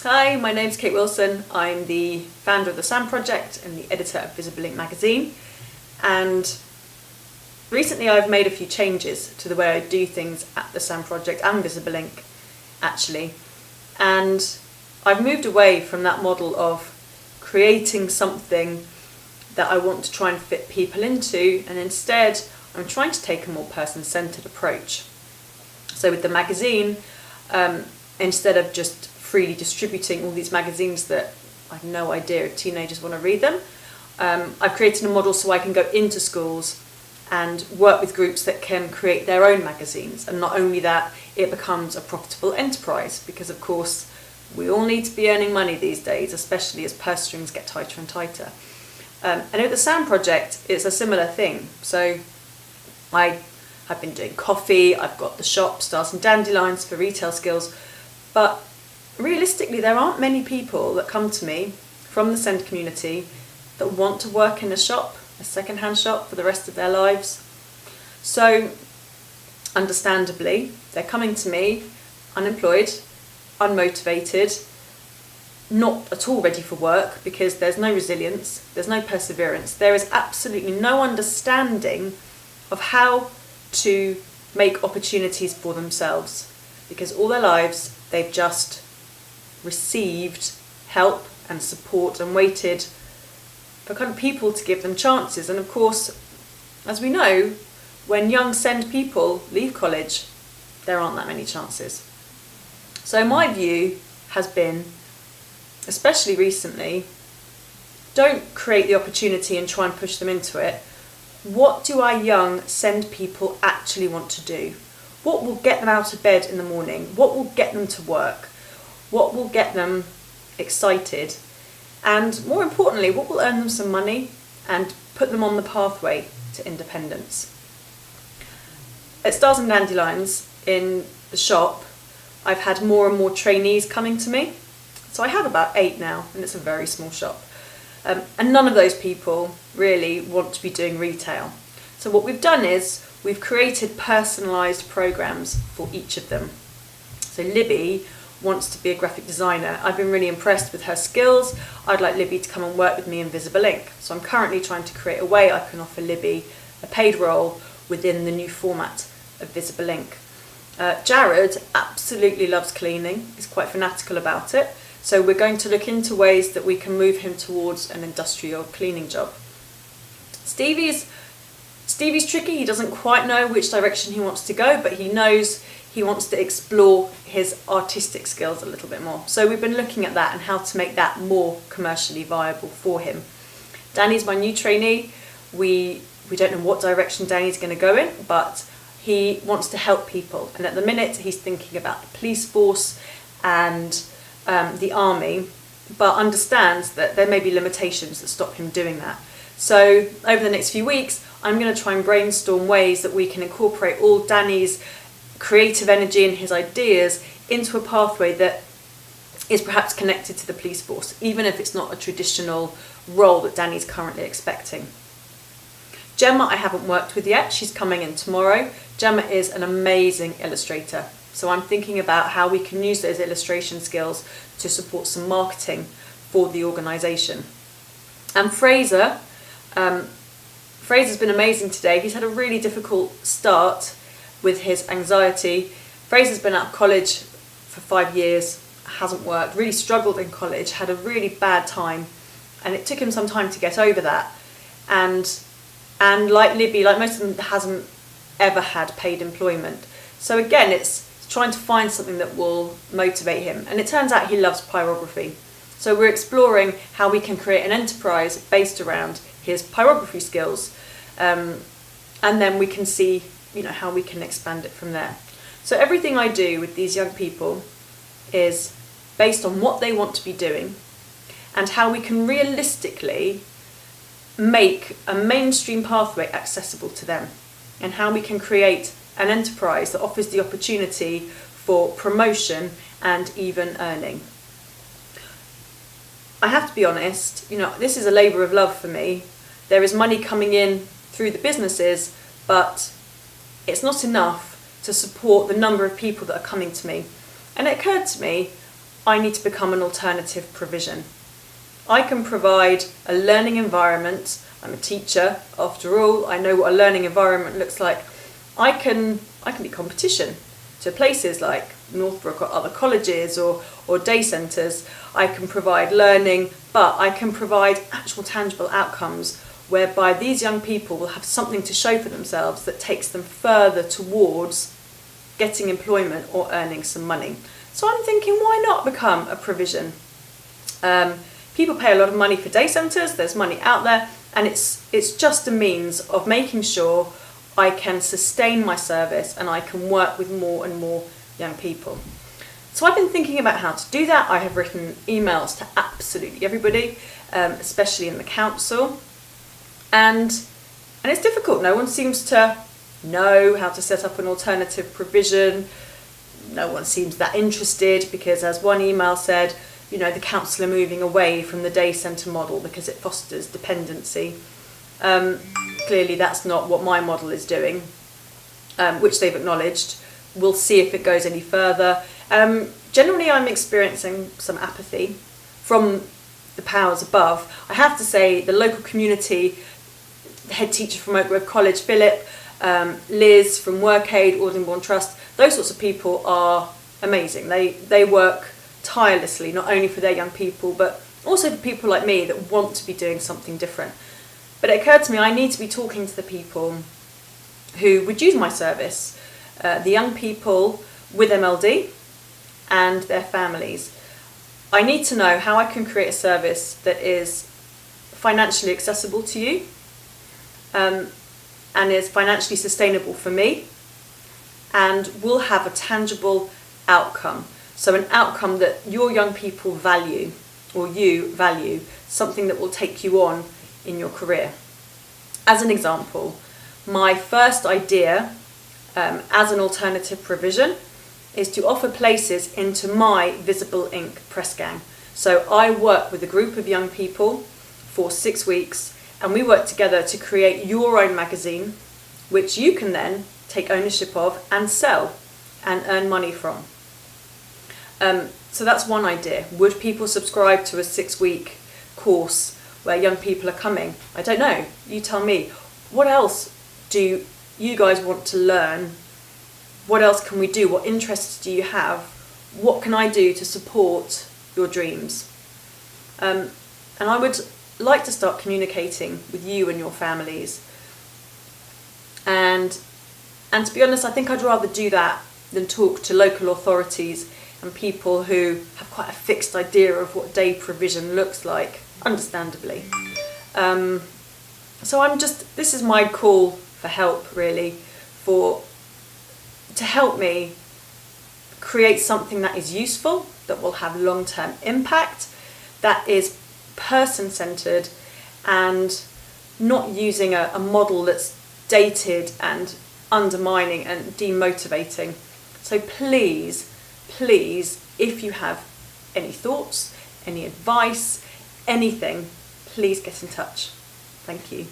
Hi, my name's Kate Wilson. I'm the founder of the SAM Project and the editor of Visible Ink magazine. And recently I've made a few changes to the way I do things at the SAM Project and Visible Ink, actually. And I've moved away from that model of creating something that I want to try and fit people into, and instead I'm trying to take a more person-centred approach. So with the magazine, instead of just freely distributing all these magazines that I have no idea if teenagers want to read them, I've created a model so I can go into schools and work with groups that can create their own magazines. And not only that, it becomes a profitable enterprise, because of course we all need to be earning money these days, especially as purse strings get tighter and tighter. And with the SAM Project, it's a similar thing. So I have been doing coffee, I've got the shop Stars and Dandelions for retail skills, but realistically there aren't many people that come to me from the SEND community that want to work in a shop, a second-hand shop, for the rest of their lives. So understandably, they're coming to me unemployed, unmotivated, not at all ready for work, because there's no resilience, there's no perseverance, there is absolutely no understanding of how to make opportunities for themselves, because all their lives they've just received help and support and waited for kind of people to give them chances. And of course, as we know, when young SEND people leave college, there aren't that many chances. So my view has been, especially recently, don't create the opportunity and try and push them into it. What do our young SEND people actually want to do? What will get them out of bed in the morning? What will get them to work? What will get them excited? And more importantly, what will earn them some money and put them on the pathway to independence? At Stars and Dandelions in the shop, I've had more and more trainees coming to me. So I have about 8 now, and it's a very small shop. And none of those people really want to be doing retail. So what we've done is we've created personalised programmes for each of them. So Libby wants to be a graphic designer. I've been really impressed with her skills. I'd like Libby to come and work with me in Visible Ink. So I'm currently trying to create a way I can offer Libby a paid role within the new format of Visible Ink. Jared absolutely loves cleaning. He's quite fanatical about it. So we're going to look into ways that we can move him towards an industrial cleaning job. Stevie's tricky. He doesn't quite know which direction he wants to go, but he knows he wants to explore his artistic skills a little bit more. So we've been looking at that and how to make that more commercially viable for him. Danny's my new trainee. We don't know what direction Danny's going to go in, but he wants to help people. And at the minute he's thinking about the police force and the army, but understands that there may be limitations that stop him doing that. So over the next few weeks, I'm going to try and brainstorm ways that we can incorporate all Danny's creative energy and his ideas into a pathway that is perhaps connected to the police force, even if it's not a traditional role that Danny's currently expecting. Gemma I haven't worked with yet. She's coming in tomorrow. Gemma is an amazing illustrator. So I'm thinking about how we can use those illustration skills to support some marketing for the organisation. And Fraser's been amazing today. He's had a really difficult start with his anxiety. Fraser's been out of college for 5 years, hasn't worked, really struggled in college, had a really bad time, and it took him some time to get over that. And like Libby, like most of them, hasn't ever had paid employment. So again, it's trying to find something that will motivate him. And it turns out he loves pyrography. So we're exploring how we can create an enterprise based around his pyrography skills. And then we can see, how we can expand it from there. So everything I do with these young people is based on what they want to be doing and how we can realistically make a mainstream pathway accessible to them, and how we can create an enterprise that offers the opportunity for promotion and even earning. I have to be honest, this is a labour of love for me. There is money coming in through the businesses, but it's not enough to support the number of people that are coming to me. And it occurred to me, I need to become an alternative provision. I can provide a learning environment. I'm a teacher, after all. I know what a learning environment looks like. I can be competition to places like Northbrook or other colleges or day centres. I can provide learning, but I can provide actual tangible outcomes whereby these young people will have something to show for themselves that takes them further towards getting employment or earning some money. So I'm thinking, why not become a provision? People pay a lot of money for day centres, there's money out there, and it's just a means of making sure I can sustain my service and I can work with more and more young people. So I've been thinking about how to do that. I have written emails to absolutely everybody, especially in the council, and it's difficult. No one seems to know how to set up an alternative provision. No one seems that interested because, as one email said, the council are moving away from the day centre model because it fosters dependency. Clearly that's not what my model is doing, which they've acknowledged. We'll see if it goes any further. Generally I'm experiencing some apathy from the powers above. I have to say the local community, the head teacher from Oak Grove College, Philip, Liz from WorkAid, Audingbourne Trust, those sorts of people are amazing. They work tirelessly, not only for their young people, but also for people like me that want to be doing something different. But it occurred to me I need to be talking to the people who would use my service, the young people with MLD and their families. I need to know how I can create a service that is financially accessible to you, and is financially sustainable for me, and will have a tangible outcome. So an outcome that your young people value, or you value, something that will take you on in your career. As an example, my first idea as an alternative provision is to offer places into my Visible Ink press gang. So I work with a group of young people for 6 weeks, and we work together to create your own magazine, which you can then take ownership of and sell and earn money from. So that's one idea. Would people subscribe to a 6-week course where young people are coming? I don't know. You tell me. What else do you guys want to learn? What else can we do? What interests do you have? What can I do to support your dreams? And I would like to start communicating with you and your families. And to be honest, I think I'd rather do that than talk to local authorities and people who have quite a fixed idea of what day provision looks like, understandably. So this is my call for help, really, to help me create something that is useful, that will have long-term impact, that is person-centred and not using a model that's dated and undermining and demotivating. So please, if you have any thoughts, any advice, anything, please get in touch. Thank you.